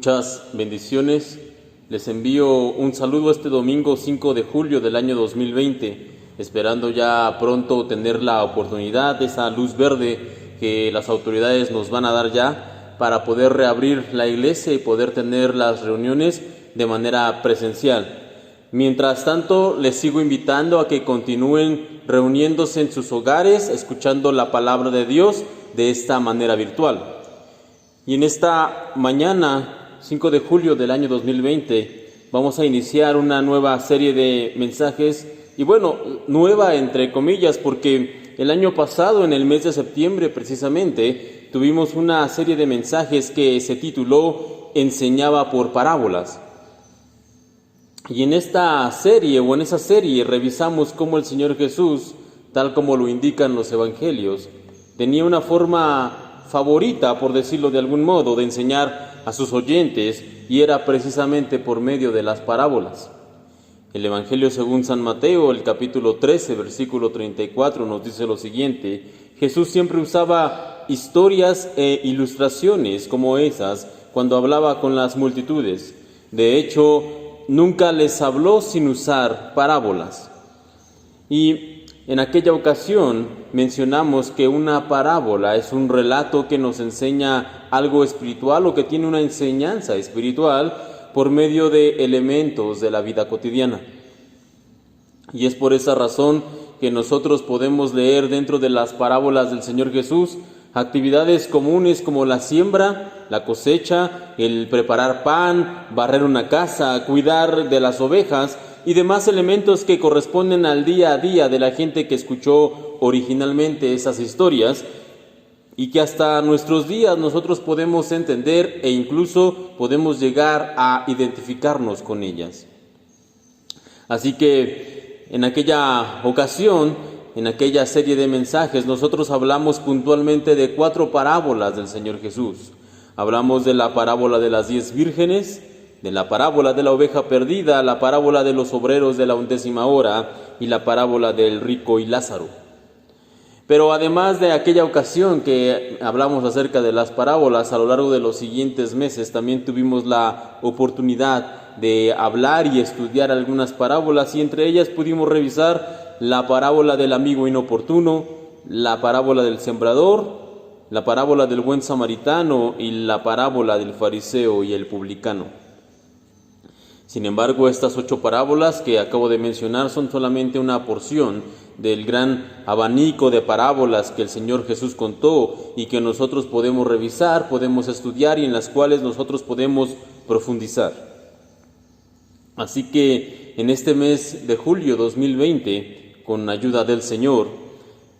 Muchas bendiciones. Les envío un saludo este domingo 5 de julio del año 2020, esperando ya pronto tener la oportunidad, esa luz verde que las autoridades nos van a dar ya para poder reabrir la iglesia y poder tener las reuniones de manera presencial. Mientras tanto, les sigo invitando a que continúen reuniéndose en sus hogares, escuchando la palabra de Dios de esta manera virtual. Y en esta mañana, 5 de julio del año 2020, vamos a iniciar una nueva serie de mensajes, y bueno, nueva entre comillas, porque el año pasado, en el mes de septiembre precisamente, tuvimos una serie de mensajes que se tituló Enseñaba por parábolas. Y en esta serie, o en esa serie, revisamos cómo el Señor Jesús, tal como lo indican los evangelios, tenía una forma favorita, por decirlo de algún modo, de enseñar a sus oyentes, y era precisamente por medio de las parábolas. El Evangelio según San Mateo, el capítulo 13, versículo 34, nos dice lo siguiente: Jesús siempre usaba historias e ilustraciones como esas cuando hablaba con las multitudes. De hecho, nunca les habló sin usar parábolas. Y en aquella ocasión mencionamos que una parábola es un relato que nos enseña algo espiritual o que tiene una enseñanza espiritual por medio de elementos de la vida cotidiana. Y es por esa razón que nosotros podemos leer dentro de las parábolas del Señor Jesús actividades comunes como la siembra, la cosecha, el preparar pan, barrer una casa, cuidar de las ovejas y demás elementos que corresponden al día a día de la gente que escuchó originalmente esas historias y que hasta nuestros días nosotros podemos entender e incluso podemos llegar a identificarnos con ellas. Así que en aquella ocasión, en aquella serie de mensajes, nosotros hablamos puntualmente de 4 parábolas del Señor Jesús. Hablamos de la parábola de las 10 vírgenes, de la parábola de la oveja perdida, la parábola de los obreros de la 11ª hora y la parábola del rico y Lázaro. Pero además de aquella ocasión que hablamos acerca de las parábolas, a lo largo de los siguientes meses también tuvimos la oportunidad de hablar y estudiar algunas parábolas, y entre ellas pudimos revisar la parábola del amigo inoportuno, la parábola del sembrador, la parábola del buen samaritano y la parábola del fariseo y el publicano. Sin embargo, estas 8 parábolas que acabo de mencionar son solamente una porción del gran abanico de parábolas que el Señor Jesús contó y que nosotros podemos revisar, podemos estudiar y en las cuales nosotros podemos profundizar. Así que en este mes de julio 2020, con ayuda del Señor,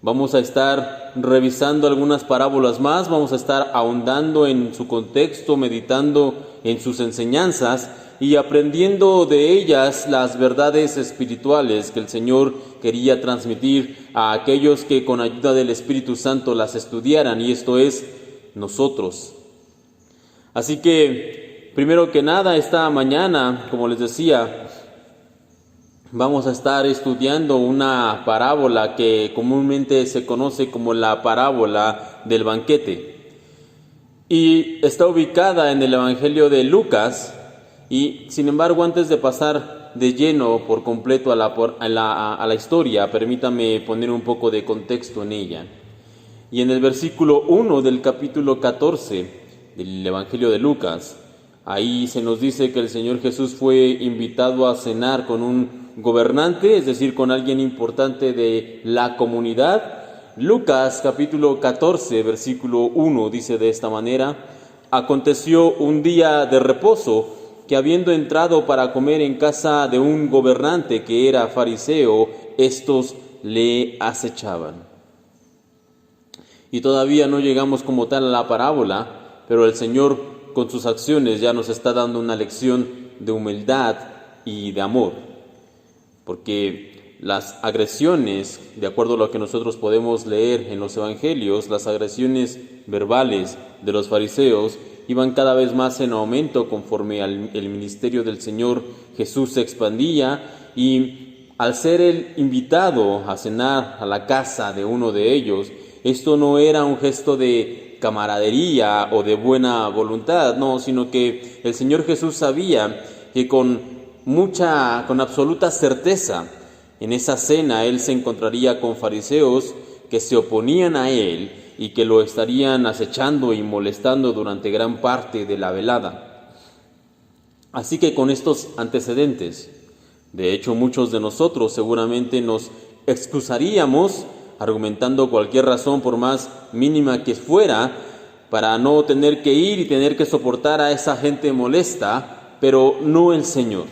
vamos a estar revisando algunas parábolas más, vamos a estar ahondando en su contexto, meditando en sus enseñanzas y aprendiendo de ellas las verdades espirituales que el Señor quería transmitir a aquellos que con ayuda del Espíritu Santo las estudiaran, y esto es nosotros. Así que, primero que nada, esta mañana, como les decía, vamos a estar estudiando una parábola que comúnmente se conoce como la parábola del banquete. Y está ubicada en el Evangelio de Lucas. Y sin embargo, antes de pasar de lleno por completo a la historia, permítame poner un poco de contexto en ella. Y en el versículo 1 del capítulo 14 del Evangelio de Lucas, ahí se nos dice que el Señor Jesús fue invitado a cenar con un gobernante, es decir, con alguien importante de la comunidad. Lucas capítulo 14, versículo 1 dice de esta manera: Aconteció un día de reposo, que habiendo entrado para comer en casa de un gobernante que era fariseo, estos le acechaban. Y todavía no llegamos como tal a la parábola, pero el Señor con sus acciones ya nos está dando una lección de humildad y de amor. Porque las agresiones, de acuerdo a lo que nosotros podemos leer en los evangelios, las agresiones verbales de los fariseos iban cada vez más en aumento conforme el ministerio del Señor Jesús se expandía, y al ser él invitado a cenar a la casa de uno de ellos, esto no era un gesto de camaradería o de buena voluntad, no, sino que el Señor Jesús sabía que con absoluta certeza, en esa cena Él se encontraría con fariseos que se oponían a Él y que lo estarían acechando y molestando durante gran parte de la velada. Así que con estos antecedentes, de hecho muchos de nosotros seguramente nos excusaríamos argumentando cualquier razón, por más mínima que fuera, para no tener que ir y tener que soportar a esa gente molesta, pero no el Señor.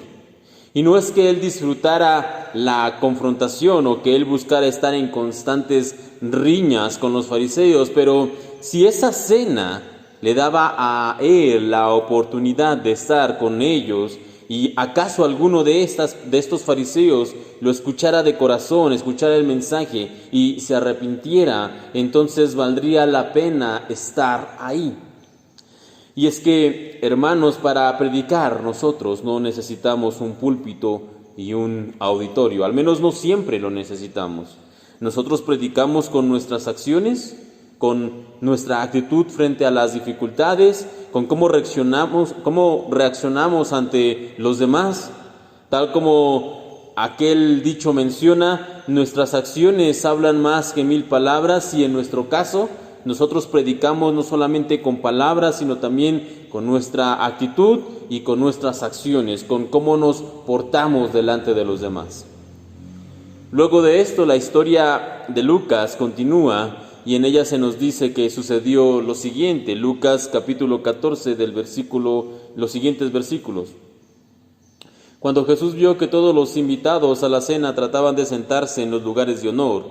Y no es que Él disfrutara la confrontación o que Él buscara estar en constantes riñas con los fariseos, pero si esa cena le daba a Él la oportunidad de estar con ellos, y acaso alguno de estos fariseos lo escuchara de corazón, escuchara el mensaje y se arrepintiera, entonces valdría la pena estar ahí. Y es que, hermanos, para predicar nosotros no necesitamos un púlpito y un auditorio, al menos no siempre lo necesitamos. Nosotros predicamos con nuestras acciones, con nuestra actitud frente a las dificultades, con cómo reaccionamos ante los demás. Tal como aquel dicho menciona, nuestras acciones hablan más que 1000 palabras, y en nuestro caso nosotros predicamos no solamente con palabras, sino también con nuestra actitud y con nuestras acciones, con cómo nos portamos delante de los demás. Luego de esto, la historia de Lucas continúa y en ella se nos dice que sucedió lo siguiente. Lucas capítulo 14 los siguientes versículos. Cuando Jesús vio que todos los invitados a la cena trataban de sentarse en los lugares de honor,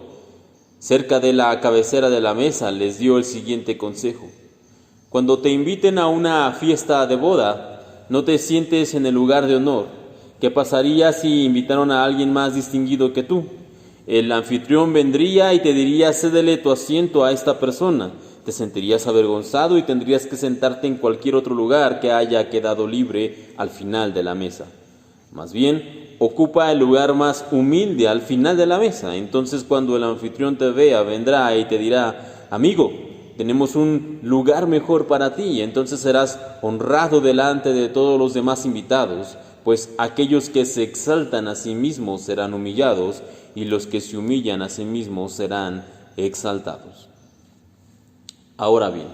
cerca de la cabecera de la mesa, les dio el siguiente consejo: cuando te inviten a una fiesta de boda, no te sientes en el lugar de honor. ¿Qué pasaría si invitaron a alguien más distinguido que tú? El anfitrión vendría y te diría: cédele tu asiento a esta persona. Te sentirías avergonzado y tendrías que sentarte en cualquier otro lugar que haya quedado libre al final de la mesa. Más bien, ocupa el lugar más humilde al final de la mesa. Entonces, cuando el anfitrión te vea, vendrá y te dirá: amigo, tenemos un lugar mejor para ti. Entonces serás honrado delante de todos los demás invitados, pues aquellos que se exaltan a sí mismos serán humillados, y los que se humillan a sí mismos serán exaltados. Ahora bien,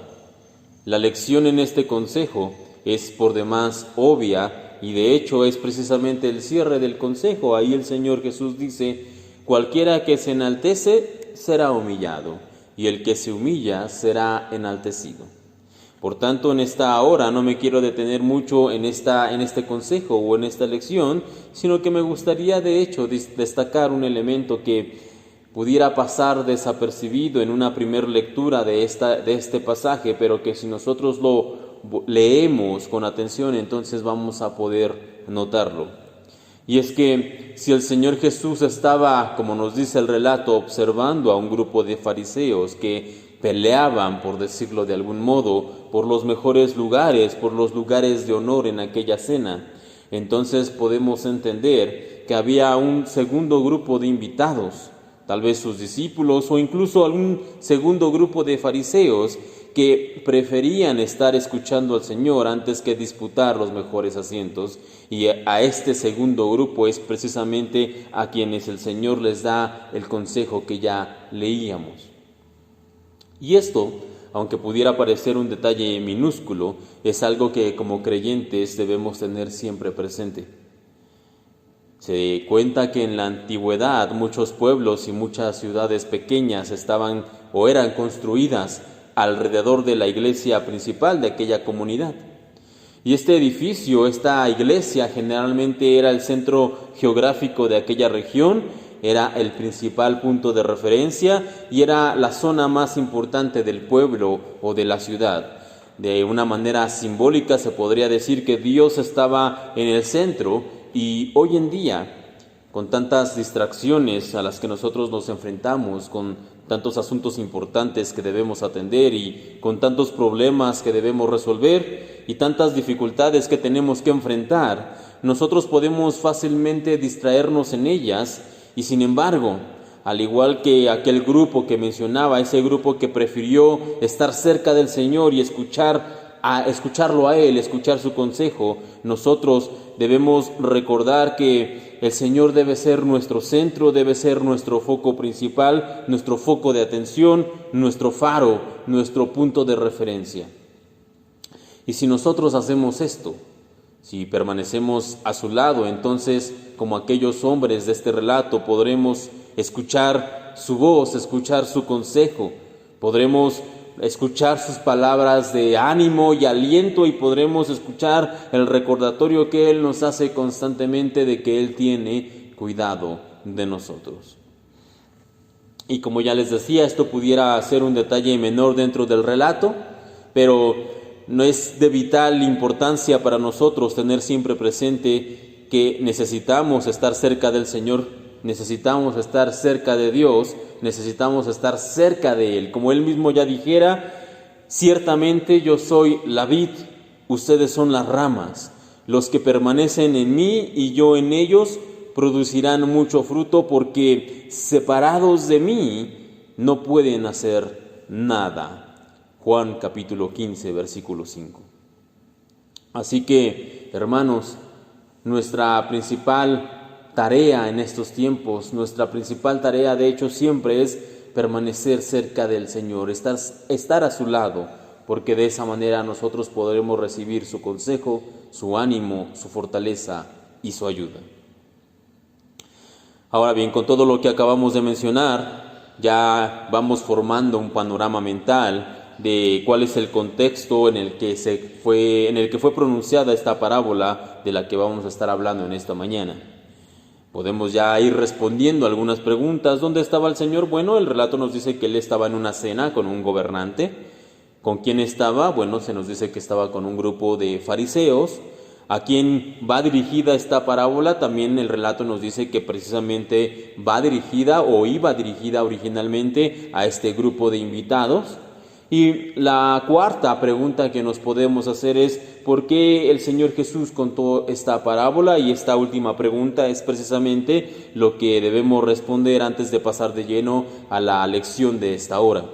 la lección en este consejo es por demás obvia, y de hecho es precisamente el cierre del consejo. Ahí el Señor Jesús dice: cualquiera que se enaltece será humillado, y el que se humilla será enaltecido. Por tanto, en esta hora no me quiero detener mucho en este consejo o en esta lección, sino que me gustaría de hecho destacar un elemento que pudiera pasar desapercibido en una primera lectura de este pasaje, pero que si nosotros lo leemos con atención, entonces vamos a poder notarlo. Y es que si el Señor Jesús estaba, como nos dice el relato, observando a un grupo de fariseos que peleaban, por decirlo de algún modo, por los mejores lugares, por los lugares de honor en aquella cena, entonces podemos entender que había un segundo grupo de invitados, tal vez sus discípulos o incluso algún segundo grupo de fariseos que preferían estar escuchando al Señor antes que disputar los mejores asientos. Y a este segundo grupo es precisamente a quienes el Señor les da el consejo que ya leíamos. Y esto, aunque pudiera parecer un detalle minúsculo, es algo que como creyentes debemos tener siempre presente. Se cuenta que en la antigüedad muchos pueblos y muchas ciudades pequeñas estaban o eran construidas alrededor de la iglesia principal de aquella comunidad. Y este edificio, esta iglesia, generalmente era el centro geográfico de aquella región, era el principal punto de referencia y era la zona más importante del pueblo o de la ciudad. De una manera simbólica se podría decir que Dios estaba en el centro, y hoy en día, con tantas distracciones a las que nosotros nos enfrentamos, con tantos asuntos importantes que debemos atender y con tantos problemas que debemos resolver y tantas dificultades que tenemos que enfrentar, nosotros podemos fácilmente distraernos en ellas y sin embargo, al igual que aquel grupo que mencionaba, ese grupo que prefirió estar cerca del Señor y escucharlo a Él, escuchar su consejo, nosotros debemos recordar que el Señor debe ser nuestro centro, debe ser nuestro foco principal, nuestro foco de atención, nuestro faro, nuestro punto de referencia. Y si nosotros hacemos esto, si permanecemos a su lado, entonces, como aquellos hombres de este relato, podremos escuchar su voz, escuchar su consejo, podremos escuchar sus palabras de ánimo y aliento y podremos escuchar el recordatorio que Él nos hace constantemente de que Él tiene cuidado de nosotros. Y como ya les decía, esto pudiera ser un detalle menor dentro del relato, pero no es de vital importancia para nosotros tener siempre presente que necesitamos estar cerca del Señor, necesitamos estar cerca de Dios, necesitamos estar cerca de Él. Como Él mismo ya dijera, ciertamente yo soy la vid, ustedes son las ramas. Los que permanecen en mí y yo en ellos producirán mucho fruto, porque separados de mí no pueden hacer nada. Juan capítulo 15, versículo 5. Así que, hermanos, nuestra principal tarea en estos tiempos, nuestra principal tarea de hecho siempre es permanecer cerca del Señor, estar a su lado, porque de esa manera nosotros podremos recibir su consejo, su ánimo, su fortaleza y su ayuda. Ahora bien, con todo lo que acabamos de mencionar, ya vamos formando un panorama mental de cuál es el contexto en el que fue pronunciada esta parábola de la que vamos a estar hablando en esta mañana. Podemos ya ir respondiendo algunas preguntas. ¿Dónde estaba el Señor? Bueno, el relato nos dice que Él estaba en una cena con un gobernante. ¿Con quién estaba? Bueno, se nos dice que estaba con un grupo de fariseos. ¿A quién va dirigida esta parábola? También el relato nos dice que precisamente va dirigida o iba dirigida originalmente a este grupo de invitados. Y la cuarta pregunta que nos podemos hacer es ¿por qué el Señor Jesús contó esta parábola? Y esta última pregunta es precisamente lo que debemos responder antes de pasar de lleno a la lección de esta hora.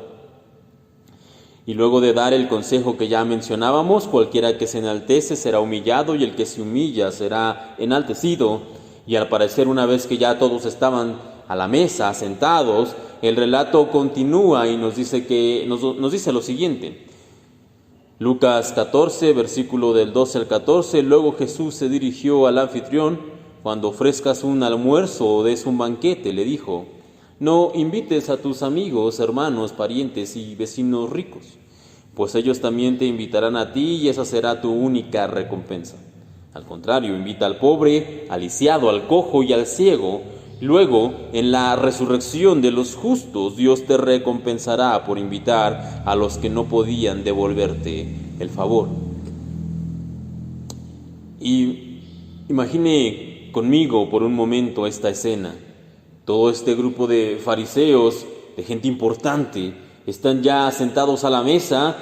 Y luego de dar el consejo que ya mencionábamos, cualquiera que se enaltece será humillado y el que se humilla será enaltecido. Y al parecer, una vez que ya todos estaban a la mesa, sentados, el relato continúa y nos dice lo siguiente. Lucas 14, versículo del 12 al 14. Luego Jesús se dirigió al anfitrión. Cuando ofrezcas un almuerzo o des un banquete, le dijo, no invites a tus amigos, hermanos, parientes y vecinos ricos, pues ellos también te invitarán a ti y esa será tu única recompensa. Al contrario, invita al pobre, al lisiado, al cojo y al ciego. Luego, en la resurrección de los justos, Dios te recompensará por invitar a los que no podían devolverte el favor. Y imagine conmigo por un momento esta escena. Todo este grupo de fariseos, de gente importante, están ya sentados a la mesa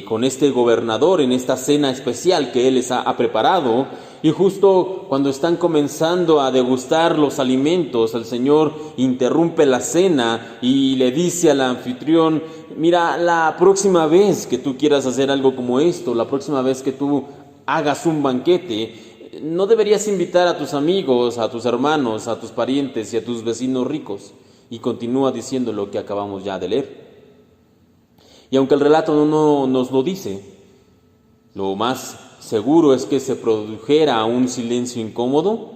con este gobernador en esta cena especial que él les ha preparado. Y justo cuando están comenzando a degustar los alimentos, el Señor interrumpe la cena y le dice al anfitrión, mira, la próxima vez que tú quieras hacer algo como esto, la próxima vez que tú hagas un banquete, no deberías invitar a tus amigos, a tus hermanos, a tus parientes y a tus vecinos ricos. Y continúa diciendo lo que acabamos ya de leer. Y aunque el relato no nos lo dice, lo más seguro es que se produjera un silencio incómodo.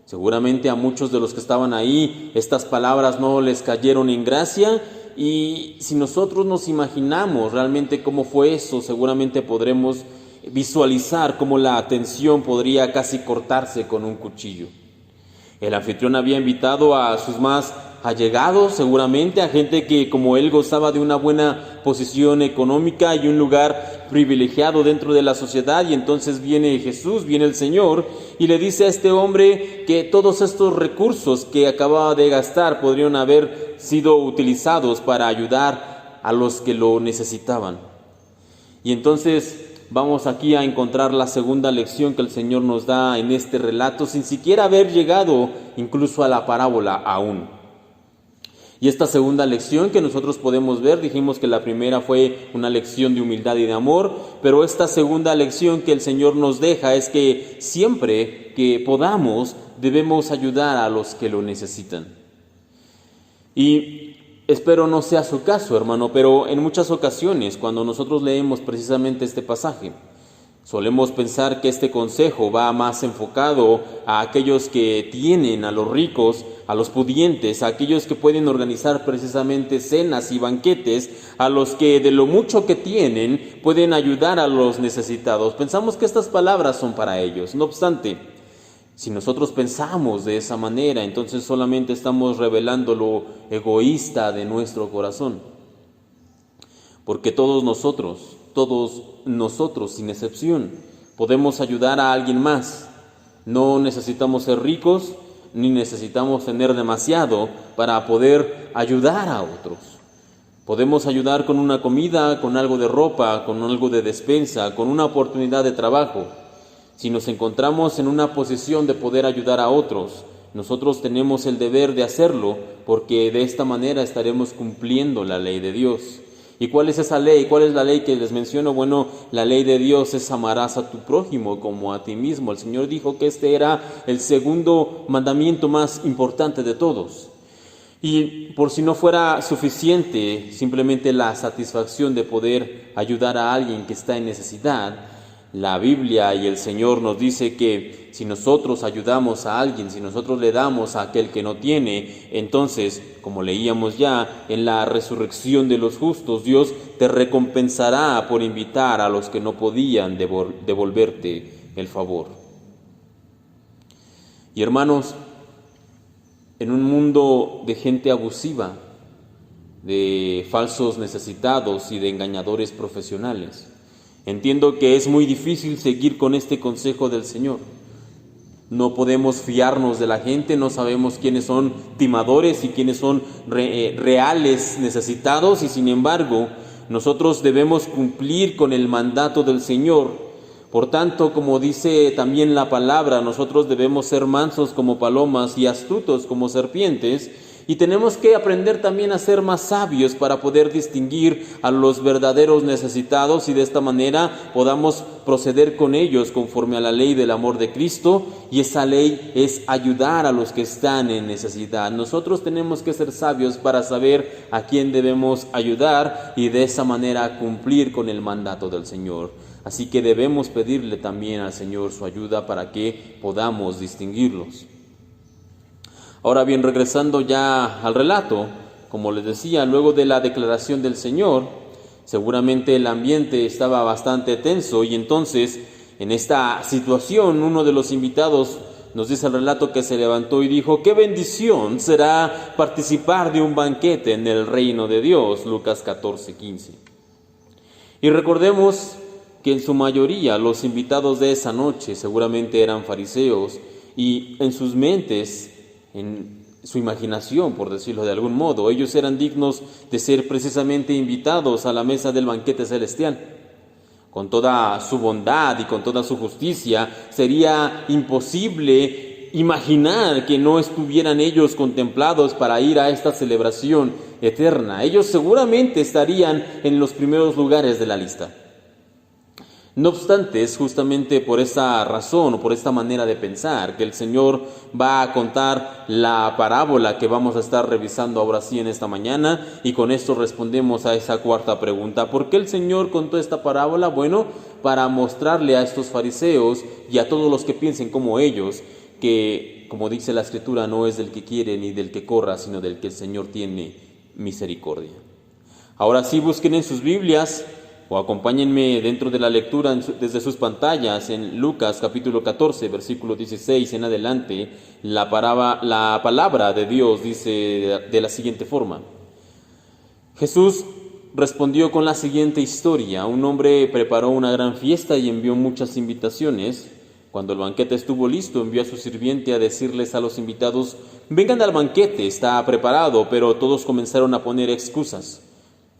Seguramente a muchos de los que estaban ahí estas palabras no les cayeron en gracia, y si nosotros nos imaginamos realmente cómo fue eso, seguramente podremos visualizar cómo la atención podría casi cortarse con un cuchillo. El anfitrión había invitado a sus más allegados, seguramente a gente que como él gozaba de una buena posición económica y un lugar privilegiado dentro de la sociedad, y entonces viene Jesús, viene el Señor y le dice a este hombre que todos estos recursos que acababa de gastar podrían haber sido utilizados para ayudar a los que lo necesitaban. Y entonces vamos aquí a encontrar la segunda lección que el Señor nos da en este relato, sin siquiera haber llegado incluso a la parábola aún. Y esta segunda lección que nosotros podemos ver, dijimos que la primera fue una lección de humildad y de amor, pero esta segunda lección que el Señor nos deja es que siempre que podamos debemos ayudar a los que lo necesitan. Y espero no sea su caso, hermano, pero en muchas ocasiones cuando nosotros leemos precisamente este pasaje, solemos pensar que este consejo va más enfocado a aquellos que tienen, a los ricos, a los pudientes, a aquellos que pueden organizar precisamente cenas y banquetes, a los que de lo mucho que tienen pueden ayudar a los necesitados. Pensamos que estas palabras son para ellos. No obstante, si nosotros pensamos de esa manera, entonces solamente estamos revelando lo egoísta de nuestro corazón. Porque todos nosotros, sin excepción, podemos ayudar a alguien más. No necesitamos ser ricos, ni necesitamos tener demasiado para poder ayudar a otros. Podemos ayudar con una comida, con algo de ropa, con algo de despensa, con una oportunidad de trabajo. Si nos encontramos en una posición de poder ayudar a otros, nosotros tenemos el deber de hacerlo, porque de esta manera estaremos cumpliendo la ley de Dios. ¿Y cuál es esa ley? ¿Cuál es la ley que les menciono? Bueno, la ley de Dios es amarás a tu prójimo como a ti mismo. El Señor dijo que este era el segundo mandamiento más importante de todos. Y por si no fuera suficiente simplemente la satisfacción de poder ayudar a alguien que está en necesidad, la Biblia y el Señor nos dice que si nosotros ayudamos a alguien, si nosotros le damos a aquel que no tiene, entonces, como leíamos ya, en la resurrección de los justos, Dios te recompensará por invitar a los que no podían devolverte el favor. Y hermanos, en un mundo de gente abusiva, de falsos necesitados y de engañadores profesionales, entiendo que es muy difícil seguir con este consejo del Señor. No podemos fiarnos de la gente, no sabemos quiénes son timadores y quiénes son reales necesitados, y sin embargo, nosotros debemos cumplir con el mandato del Señor. Por tanto, como dice también la palabra, nosotros debemos ser mansos como palomas y astutos como serpientes, y tenemos que aprender también a ser más sabios para poder distinguir a los verdaderos necesitados y de esta manera podamos proceder con ellos conforme a la ley del amor de Cristo, y esa ley es ayudar a los que están en necesidad. Nosotros tenemos que ser sabios para saber a quién debemos ayudar y de esa manera cumplir con el mandato del Señor. Así que debemos pedirle también al Señor su ayuda para que podamos distinguirlos. Ahora bien, regresando ya al relato, como les decía, luego de la declaración del Señor, seguramente el ambiente estaba bastante tenso, y entonces, en esta situación, uno de los invitados nos dice el relato que se levantó y dijo: ¡qué bendición será participar de un banquete en el reino de Dios! Lucas 14:15. Y recordemos que en su mayoría los invitados de esa noche seguramente eran fariseos, y en sus mentes, en su imaginación, por decirlo de algún modo, ellos eran dignos de ser precisamente invitados a la mesa del banquete celestial. Con toda su bondad y con toda su justicia, sería imposible imaginar que no estuvieran ellos contemplados para ir a esta celebración eterna. Ellos seguramente estarían en los primeros lugares de la lista. No obstante, es justamente por esa razón o por esta manera de pensar que el Señor va a contar la parábola que vamos a estar revisando ahora sí en esta mañana, y con esto respondemos a esa cuarta pregunta. ¿Por qué el Señor contó esta parábola? Bueno, para mostrarle a estos fariseos y a todos los que piensen como ellos que, como dice la Escritura, no es del que quiere ni del que corra, sino del que el Señor tiene misericordia. Ahora sí, busquen en sus Biblias o acompáñenme dentro de la lectura desde sus pantallas en Lucas capítulo 14, versículo 16 en adelante. La palabra de Dios dice de la siguiente forma: Jesús respondió con la siguiente historia. Un hombre preparó una gran fiesta y envió muchas invitaciones. Cuando el banquete estuvo listo, envió a su sirviente a decirles a los invitados: vengan al banquete, está preparado. Pero todos comenzaron a poner excusas.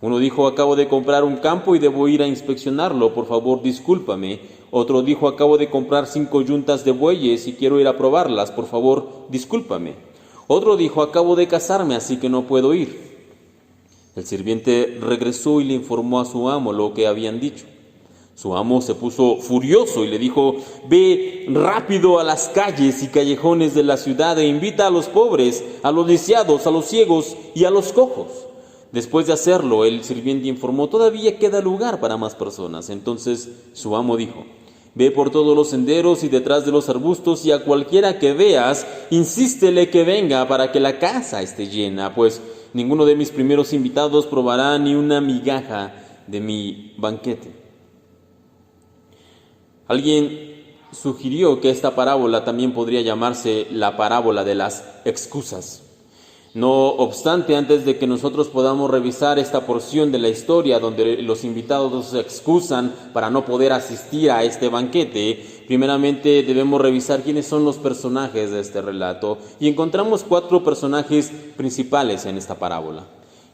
Uno dijo: acabo de comprar un campo y debo ir a inspeccionarlo, por favor discúlpame. Otro dijo: acabo de comprar 5 yuntas de bueyes y quiero ir a probarlas, por favor discúlpame. Otro dijo: acabo de casarme, así que no puedo ir. El sirviente regresó y le informó a su amo lo que habían dicho. Su amo se puso furioso y le dijo: ve rápido a las calles y callejones de la ciudad e invita a los pobres, a los lisiados, a los ciegos y a los cojos. Después de hacerlo, el sirviente informó: todavía queda lugar para más personas. Entonces su amo dijo: ve por todos los senderos y detrás de los arbustos, y a cualquiera que veas, insístele que venga para que la casa esté llena, pues ninguno de mis primeros invitados probará ni una migaja de mi banquete. Alguien sugirió que esta parábola también podría llamarse la parábola de las excusas. No obstante, antes de que nosotros podamos revisar esta porción de la historia donde los invitados se excusan para no poder asistir a este banquete, primeramente debemos revisar quiénes son los personajes de este relato, y encontramos 4 personajes principales en esta parábola.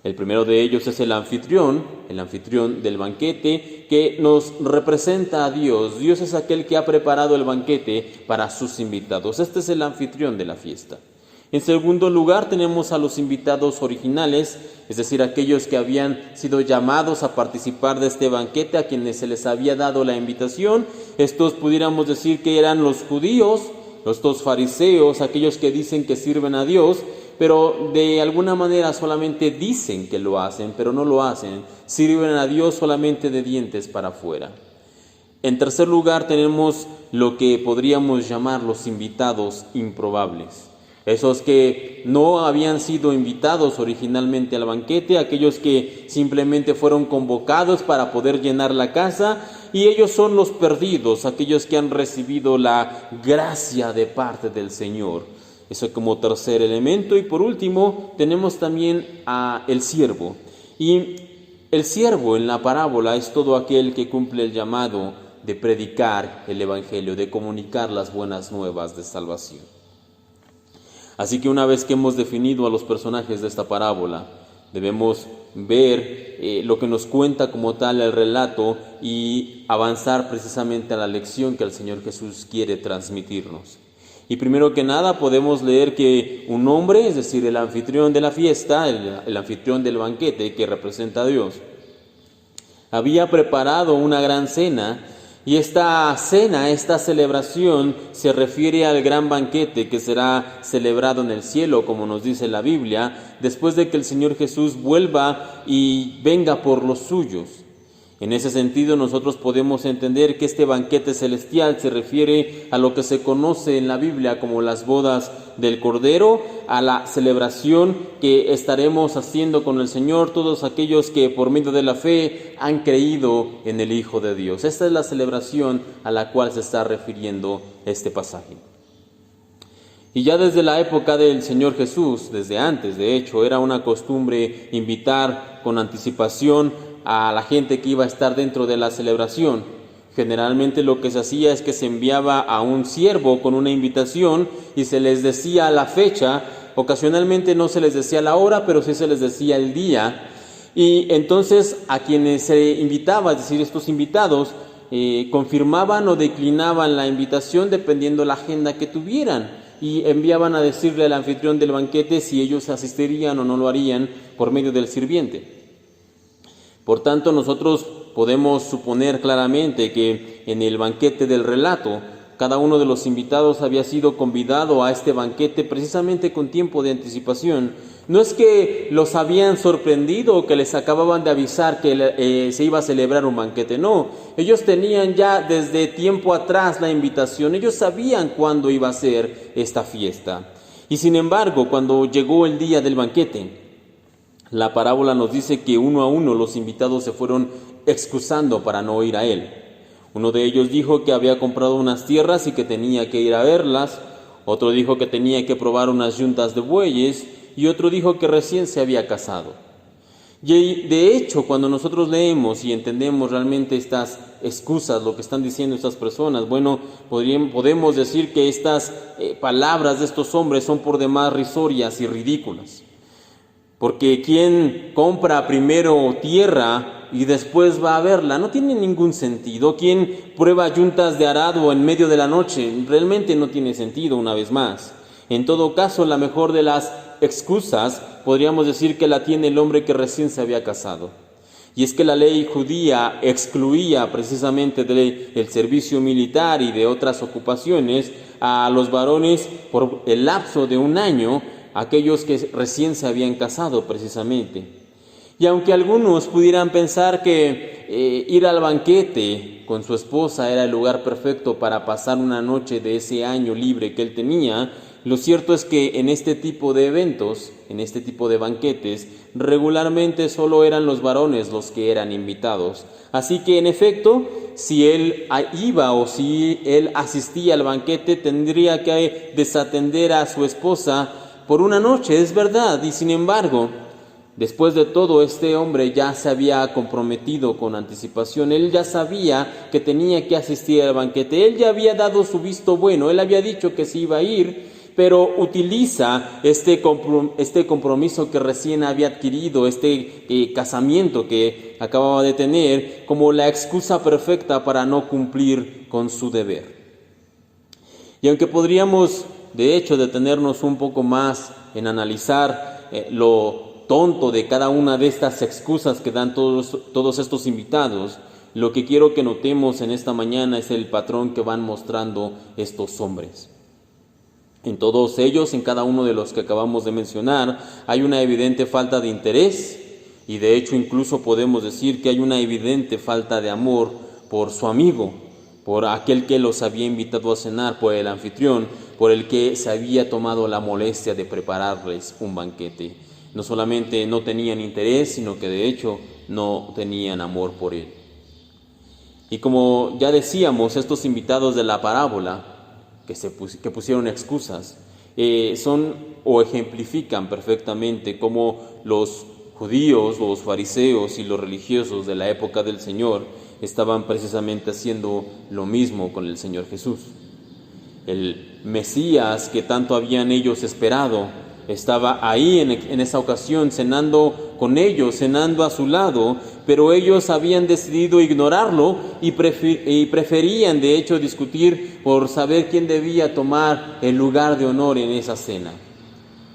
El primero de ellos es el anfitrión del banquete, que nos representa a Dios. Dios es aquel que ha preparado el banquete para sus invitados. Este es el anfitrión de la fiesta. En segundo lugar tenemos a los invitados originales, es decir, aquellos que habían sido llamados a participar de este banquete, a quienes se les había dado la invitación. Estos pudiéramos decir que eran los judíos, los 2 fariseos, aquellos que dicen que sirven a Dios, pero de alguna manera solamente dicen que lo hacen, pero no lo hacen. Sirven a Dios solamente de dientes para afuera. En tercer lugar tenemos lo que podríamos llamar los invitados improbables. Esos que no habían sido invitados originalmente al banquete, aquellos que simplemente fueron convocados para poder llenar la casa, y ellos son los perdidos, aquellos que han recibido la gracia de parte del Señor. Eso como tercer elemento. Y por último tenemos también a el siervo. Y el siervo en la parábola es todo aquel que cumple el llamado de predicar el evangelio, de comunicar las buenas nuevas de salvación. Así que una vez que hemos definido a los personajes de esta parábola, debemos ver lo que nos cuenta como tal el relato y avanzar precisamente a la lección que el Señor Jesús quiere transmitirnos. Y primero que nada podemos leer que un hombre, es decir, el anfitrión de la fiesta, el anfitrión del banquete que representa a Dios, había preparado una gran cena, y esta cena, esta celebración se refiere al gran banquete que será celebrado en el cielo, como nos dice la Biblia, después de que el Señor Jesús vuelva y venga por los suyos. En ese sentido, nosotros podemos entender que este banquete celestial se refiere a lo que se conoce en la Biblia como las bodas del Cordero, a la celebración que estaremos haciendo con el Señor todos aquellos que por medio de la fe han creído en el Hijo de Dios. Esta es la celebración a la cual se está refiriendo este pasaje. Y ya desde la época del Señor Jesús, desde antes, de hecho, era una costumbre invitar con anticipación a la gente que iba a estar dentro de la celebración. Generalmente lo que se hacía es que se enviaba a un siervo con una invitación y se les decía la fecha. Ocasionalmente no se les decía la hora, pero sí se les decía el día. Y entonces a quienes se invitaba, es decir, estos invitados, confirmaban o declinaban la invitación dependiendo la agenda que tuvieran, y enviaban a decirle al anfitrión del banquete si ellos asistirían o no lo harían por medio del sirviente. Por tanto, nosotros podemos suponer claramente que en el banquete del relato, cada uno de los invitados había sido convidado a este banquete precisamente con tiempo de anticipación. No es que los habían sorprendido o que les acababan de avisar que se iba a celebrar un banquete, no. Ellos tenían ya desde tiempo atrás la invitación, ellos sabían cuándo iba a ser esta fiesta. Y sin embargo, cuando llegó el día del banquete, la parábola nos dice que uno a uno los invitados se fueron excusando para no ir a él. Uno de ellos dijo que había comprado unas tierras y que tenía que ir a verlas. Otro dijo que tenía que probar unas yuntas de bueyes. Y otro dijo que recién se había casado. Y de hecho, cuando nosotros leemos y entendemos realmente estas excusas, lo que están diciendo estas personas, bueno, podemos decir que estas palabras de estos hombres son por demás risorias y ridículas. Porque quien compra primero tierra y después va a verla, no tiene ningún sentido. Quien prueba yuntas de arado en medio de la noche, realmente no tiene sentido una vez más. En todo caso, la mejor de las excusas podríamos decir que la tiene el hombre que recién se había casado. Y es que la ley judía excluía precisamente del servicio militar y de otras ocupaciones a los varones por el lapso de un año, aquellos que recién se habían casado precisamente. Y aunque algunos pudieran pensar que ir al banquete con su esposa era el lugar perfecto para pasar una noche de ese año libre que él tenía, lo cierto es que en este tipo de eventos, en este tipo de banquetes, regularmente solo eran los varones los que eran invitados. Así que en efecto, si él iba o si él asistía al banquete, tendría que desatender a su esposa por una noche, es verdad, y sin embargo, después de todo, este hombre ya se había comprometido con anticipación. Él ya sabía que tenía que asistir al banquete. Él ya había dado su visto bueno. Él había dicho que se iba a ir, pero utiliza este compromiso que recién había adquirido, casamiento que acababa de tener, como la excusa perfecta para no cumplir con su deber. Y aunque podríamos, de hecho, detenernos un poco más en analizar lo tonto de cada una de estas excusas que dan todos estos invitados, lo que quiero que notemos en esta mañana es el patrón que van mostrando estos hombres. En todos ellos, en cada uno de los que acabamos de mencionar, hay una evidente falta de interés y de hecho incluso podemos decir que hay una evidente falta de amor por su amigo, por aquel que los había invitado a cenar, por el anfitrión, por el que se había tomado la molestia de prepararles un banquete. No solamente no tenían interés, sino que de hecho no tenían amor por él. Y como ya decíamos, estos invitados de la parábola, que pusieron excusas, son o ejemplifican perfectamente cómo los judíos, los fariseos y los religiosos de la época del Señor estaban precisamente haciendo lo mismo con el Señor Jesús. El Mesías que tanto habían ellos esperado estaba ahí en esa ocasión cenando con ellos, cenando a su lado, pero ellos habían decidido ignorarlo y preferían de hecho discutir por saber quién debía tomar el lugar de honor en esa cena.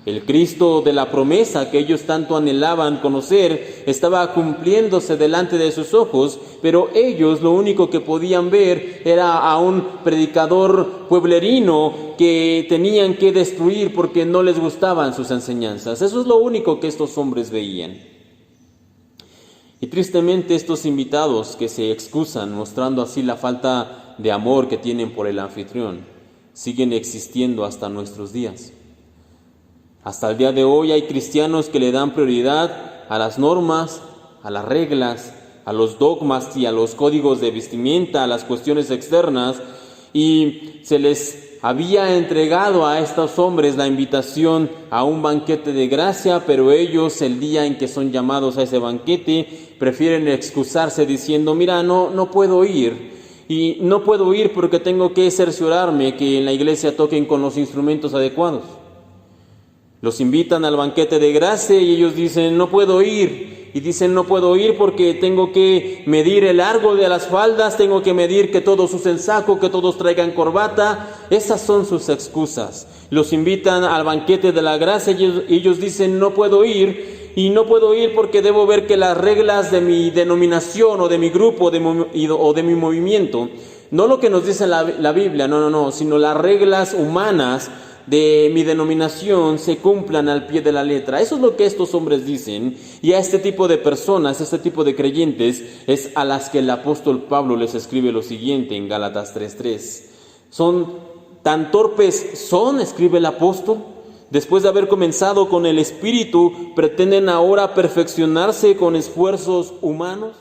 El Cristo de la promesa que ellos tanto anhelaban conocer estaba cumpliéndose delante de sus ojos, pero ellos lo único que podían ver era a un predicador pueblerino que tenían que destruir porque no les gustaban sus enseñanzas. Eso es lo único que estos hombres veían. Y tristemente estos invitados que se excusan mostrando así la falta de amor que tienen por el anfitrión siguen existiendo hasta nuestros días. Hasta el día de hoy hay cristianos que le dan prioridad a las normas, a las reglas, a los dogmas y a los códigos de vestimenta, a las cuestiones externas, y se les había entregado a estos hombres la invitación a un banquete de gracia, pero ellos el día en que son llamados a ese banquete prefieren excusarse diciendo, mira, no puedo ir, y no puedo ir porque tengo que cerciorarme que en la iglesia toquen con los instrumentos adecuados. Los invitan al banquete de gracia y ellos dicen, no puedo ir. Y dicen, no puedo ir porque tengo que medir el largo de las faldas, tengo que medir que todos usen saco, que todos traigan corbata. Esas son sus excusas. Los invitan al banquete de la gracia y ellos dicen, no puedo ir. Y no puedo ir porque debo ver que las reglas de mi denominación o de mi grupo o de mi movimiento, no lo que nos dice la Biblia, no, sino las reglas humanas de mi denominación se cumplan al pie de la letra. Eso es lo que estos hombres dicen, y a este tipo de personas, este tipo de creyentes, es a las que el apóstol Pablo les escribe lo siguiente en Gálatas 3:3. Tan torpes son, escribe el apóstol, después de haber comenzado con el Espíritu, pretenden ahora perfeccionarse con esfuerzos humanos.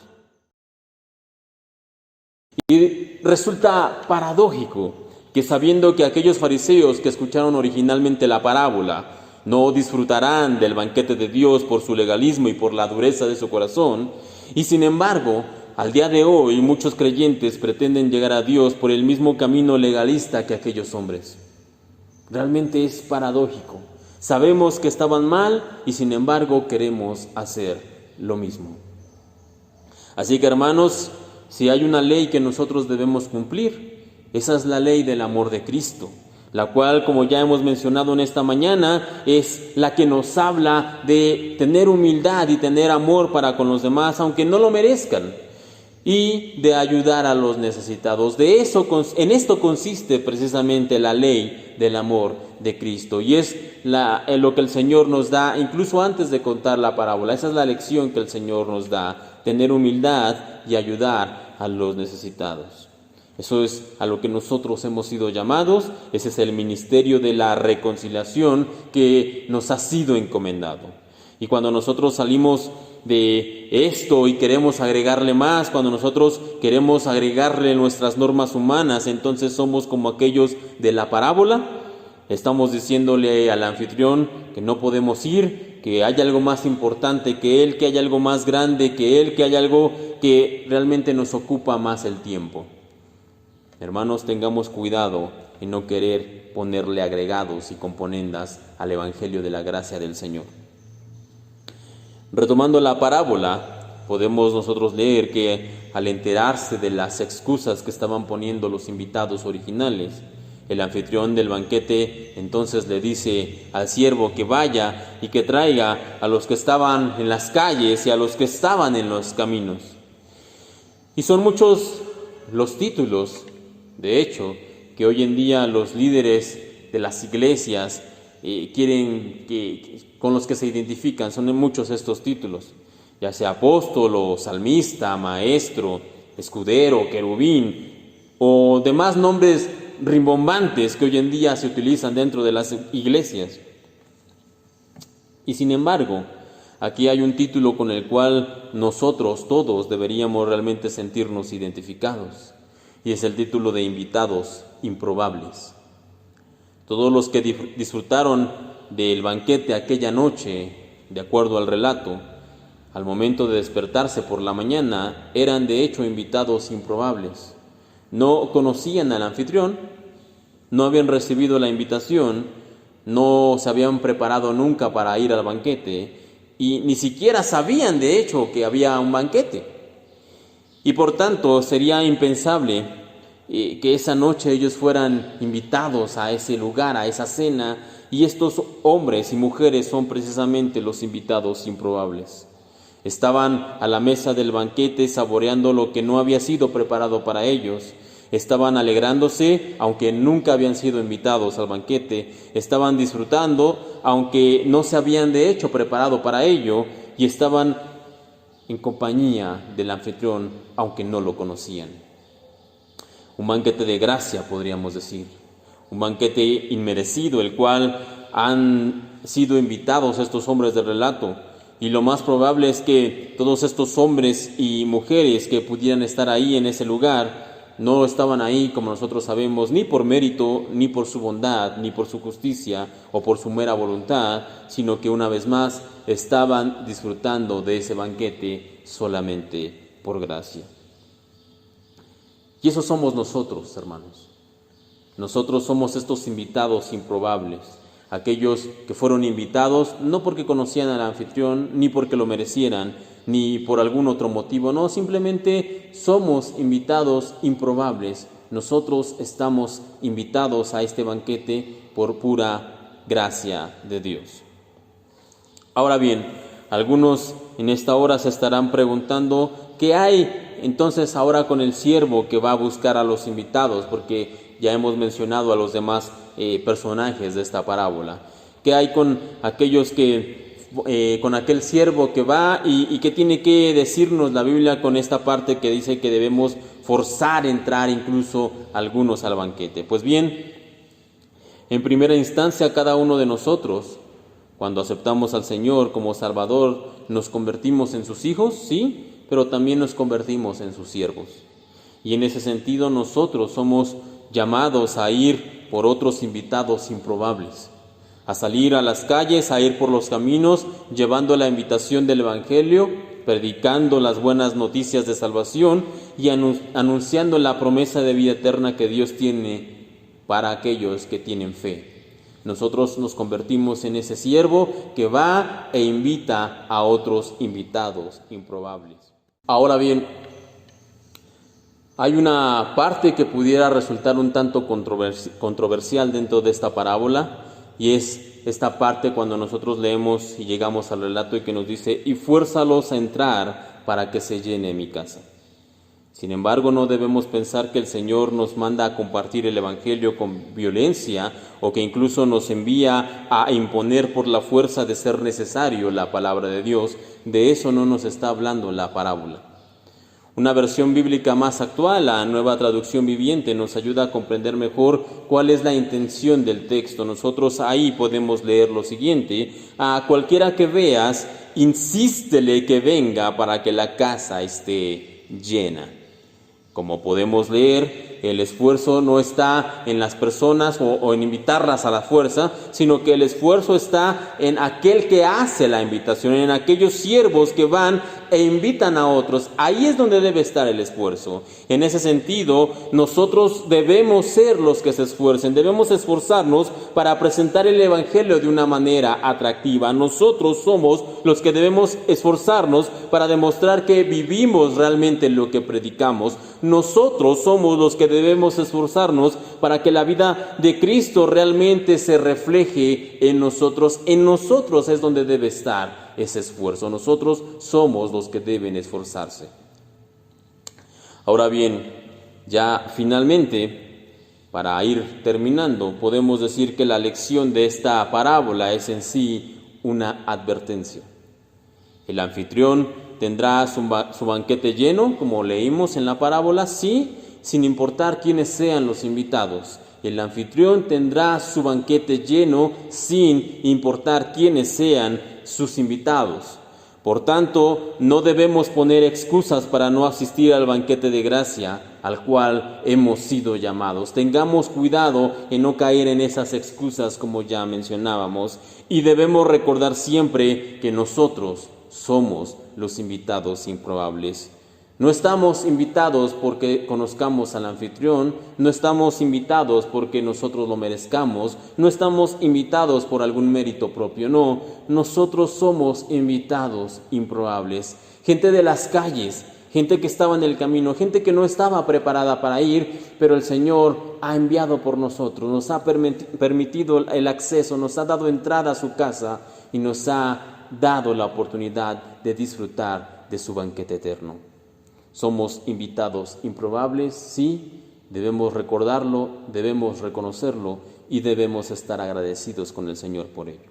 Y resulta paradójico que sabiendo que aquellos fariseos que escucharon originalmente la parábola no disfrutarán del banquete de Dios por su legalismo y por la dureza de su corazón, y sin embargo, al día de hoy muchos creyentes pretenden llegar a Dios por el mismo camino legalista que aquellos hombres. Realmente es paradójico. Sabemos que estaban mal y sin embargo queremos hacer lo mismo. Así que hermanos, si hay una ley que nosotros debemos cumplir, esa es la ley del amor de Cristo, la cual, como ya hemos mencionado en esta mañana, es la que nos habla de tener humildad y tener amor para con los demás, aunque no lo merezcan, y de ayudar a los necesitados. En esto consiste precisamente la ley del amor de Cristo, y es lo que el Señor nos da, incluso antes de contar la parábola. Esa es la lección que el Señor nos da: tener humildad y ayudar a los necesitados. Eso es a lo que nosotros hemos sido llamados. Ese es el ministerio de la reconciliación que nos ha sido encomendado. Y cuando nosotros salimos de esto y queremos agregarle más, cuando nosotros queremos agregarle nuestras normas humanas, entonces somos como aquellos de la parábola. Estamos diciéndole al anfitrión que no podemos ir, que hay algo más importante que él, que hay algo más grande que él, que hay algo que realmente nos ocupa más el tiempo. Hermanos, tengamos cuidado en no querer ponerle agregados y componendas al Evangelio de la gracia del Señor. Retomando la parábola, podemos nosotros leer que al enterarse de las excusas que estaban poniendo los invitados originales, el anfitrión del banquete entonces le dice al siervo que vaya y que traiga a los que estaban en las calles y a los que estaban en los caminos. Y son muchos los títulos, de hecho, que hoy en día los líderes de las iglesias con los que se identifican. Son muchos estos títulos, ya sea apóstol, salmista, maestro, escudero, querubín o demás nombres rimbombantes que hoy en día se utilizan dentro de las iglesias. Y sin embargo, aquí hay un título con el cual nosotros todos deberíamos realmente sentirnos identificados, y es el título de invitados improbables. Todos los que disfrutaron del banquete aquella noche, de acuerdo al relato, al momento de despertarse por la mañana, eran de hecho invitados improbables. No conocían al anfitrión, no habían recibido la invitación, no se habían preparado nunca para ir al banquete y ni siquiera sabían de hecho que había un banquete. Y por tanto sería impensable que esa noche ellos fueran invitados a ese lugar, a esa cena, y estos hombres y mujeres son precisamente los invitados improbables. Estaban a la mesa del banquete saboreando lo que no había sido preparado para ellos. Estaban alegrándose, aunque nunca habían sido invitados al banquete. Estaban disfrutando, aunque no se habían de hecho preparado para ello, y estaban en compañía del anfitrión, aunque no lo conocían. Un banquete de gracia, podríamos decir. Un banquete inmerecido, el cual han sido invitados estos hombres del relato. Y lo más probable es que todos estos hombres y mujeres que pudieran estar ahí en ese lugar, no estaban ahí, como nosotros sabemos, ni por mérito, ni por su bondad, ni por su justicia o por su mera voluntad, sino que una vez más estaban disfrutando de ese banquete solamente por gracia. Y eso somos nosotros, hermanos. Nosotros somos estos invitados improbables, aquellos que fueron invitados no porque conocían al anfitrión, ni porque lo merecieran, ni por algún otro motivo, no, simplemente somos invitados improbables. Nosotros estamos invitados a este banquete por pura gracia de Dios. Ahora bien, algunos en esta hora se estarán preguntando, ¿qué hay entonces ahora con el siervo que va a buscar a los invitados? Porque ya hemos mencionado a los demás personajes de esta parábola. ¿Qué hay con aquellos con aquel siervo que va y qué tiene que decirnos la Biblia con esta parte que dice que debemos forzar entrar incluso algunos al banquete? Pues bien, en primera instancia cada uno de nosotros, cuando aceptamos al Señor como Salvador, nos convertimos en sus hijos, sí, pero también nos convertimos en sus siervos. Y en ese sentido nosotros somos llamados a ir por otros invitados improbables, a salir a las calles, a ir por los caminos, llevando la invitación del Evangelio, predicando las buenas noticias de salvación y anunciando la promesa de vida eterna que Dios tiene para aquellos que tienen fe. Nosotros nos convertimos en ese siervo que va e invita a otros invitados improbables. Ahora bien, Hay una parte que pudiera resultar un tanto controversial dentro de esta parábola, y es esta parte cuando nosotros leemos y llegamos al relato y que nos dice: y fuérzalos a entrar para que se llene mi casa. Sin embargo, no debemos pensar que el Señor nos manda a compartir el Evangelio con violencia, o que incluso nos envía a imponer por la fuerza de ser necesario la palabra de Dios. De eso no nos está hablando la parábola. Una versión bíblica más actual, la Nueva Traducción Viviente, nos ayuda a comprender mejor cuál es la intención del texto. Nosotros ahí podemos leer lo siguiente: a cualquiera que veas, insístele que venga para que la casa esté llena. Como podemos leer, el esfuerzo no está en las personas o en invitarlas a la fuerza, sino que el esfuerzo está en aquel que hace la invitación, en aquellos siervos que van e invitan a otros. Ahí es donde debe estar el esfuerzo. En ese sentido, nosotros debemos ser los que se esfuercen, debemos esforzarnos para presentar el Evangelio de una manera atractiva. Nosotros somos los que debemos esforzarnos para demostrar que vivimos realmente lo que predicamos. Nosotros somos los que debemos esforzarnos para que la vida de Cristo realmente se refleje en nosotros. En nosotros es donde debe estar ese esfuerzo. Nosotros somos los que deben esforzarse. Ahora bien, ya finalmente, para ir terminando, podemos decir que la lección de esta parábola es en sí una advertencia. El anfitrión tendrá su banquete lleno, como leímos en la parábola, sí, sin importar quiénes sean los invitados. El anfitrión tendrá su banquete lleno sin importar quiénes sean sus invitados. Por tanto, no debemos poner excusas para no asistir al banquete de gracia al cual hemos sido llamados. Tengamos cuidado en no caer en esas excusas, como ya mencionábamos, y debemos recordar siempre que nosotros somos los invitados improbables. No estamos invitados porque conozcamos al anfitrión, no estamos invitados porque nosotros lo merezcamos, no estamos invitados por algún mérito propio, no, nosotros somos invitados improbables. Gente de las calles, gente que estaba en el camino, gente que no estaba preparada para ir, pero el Señor ha enviado por nosotros, nos ha permitido el acceso, nos ha dado entrada a su casa y nos ha dado la oportunidad de disfrutar de su banquete eterno. Somos invitados improbables, sí, debemos recordarlo, debemos reconocerlo y debemos estar agradecidos con el Señor por ello.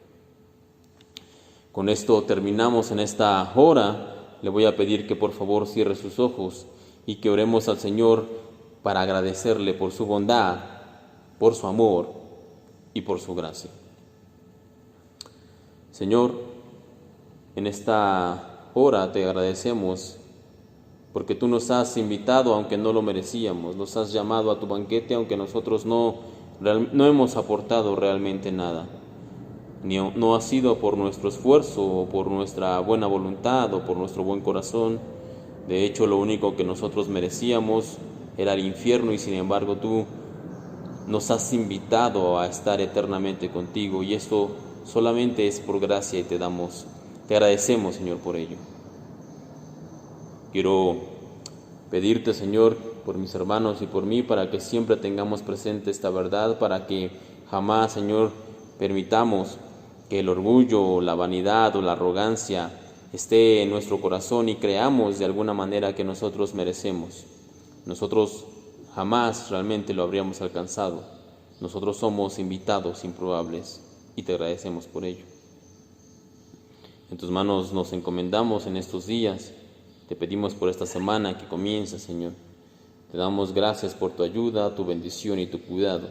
Con esto terminamos en esta hora. Le voy a pedir que por favor cierre sus ojos y que oremos al Señor para agradecerle por su bondad, por su amor y por su gracia. Señor, en esta hora te agradecemos porque tú nos has invitado aunque no lo merecíamos, nos has llamado a tu banquete aunque nosotros no hemos aportado realmente nada. No ha sido por nuestro esfuerzo o por nuestra buena voluntad o por nuestro buen corazón. De hecho, lo único que nosotros merecíamos era el infierno, y sin embargo tú nos has invitado a estar eternamente contigo, y esto solamente es por gracia y te agradecemos, Señor, por ello. Quiero pedirte, Señor, por mis hermanos y por mí, para que siempre tengamos presente esta verdad, para que jamás, Señor, permitamos que el orgullo, la vanidad o la arrogancia esté en nuestro corazón y creamos de alguna manera que nosotros merecemos. Nosotros jamás realmente lo habríamos alcanzado. Nosotros somos invitados improbables y te agradecemos por ello. En tus manos nos encomendamos en estos días. Te pedimos por esta semana que comienza, Señor. Te damos gracias por tu ayuda, tu bendición y tu cuidado.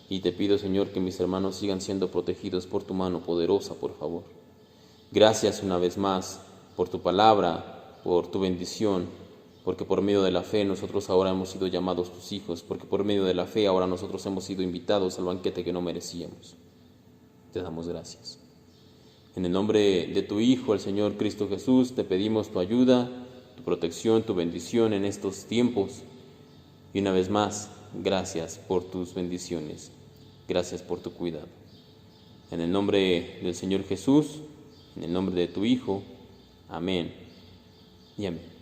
Y te pido, Señor, que mis hermanos sigan siendo protegidos por tu mano poderosa, por favor. Gracias una vez más por tu palabra, por tu bendición, porque por medio de la fe nosotros ahora hemos sido llamados tus hijos, porque por medio de la fe ahora nosotros hemos sido invitados al banquete que no merecíamos. Te damos gracias. En el nombre de tu Hijo, el Señor Cristo Jesús, te pedimos tu ayuda, tu protección, tu bendición en estos tiempos. Y una vez más, gracias por tus bendiciones. Gracias por tu cuidado. En el nombre del Señor Jesús, en el nombre de tu Hijo. Amén y amén.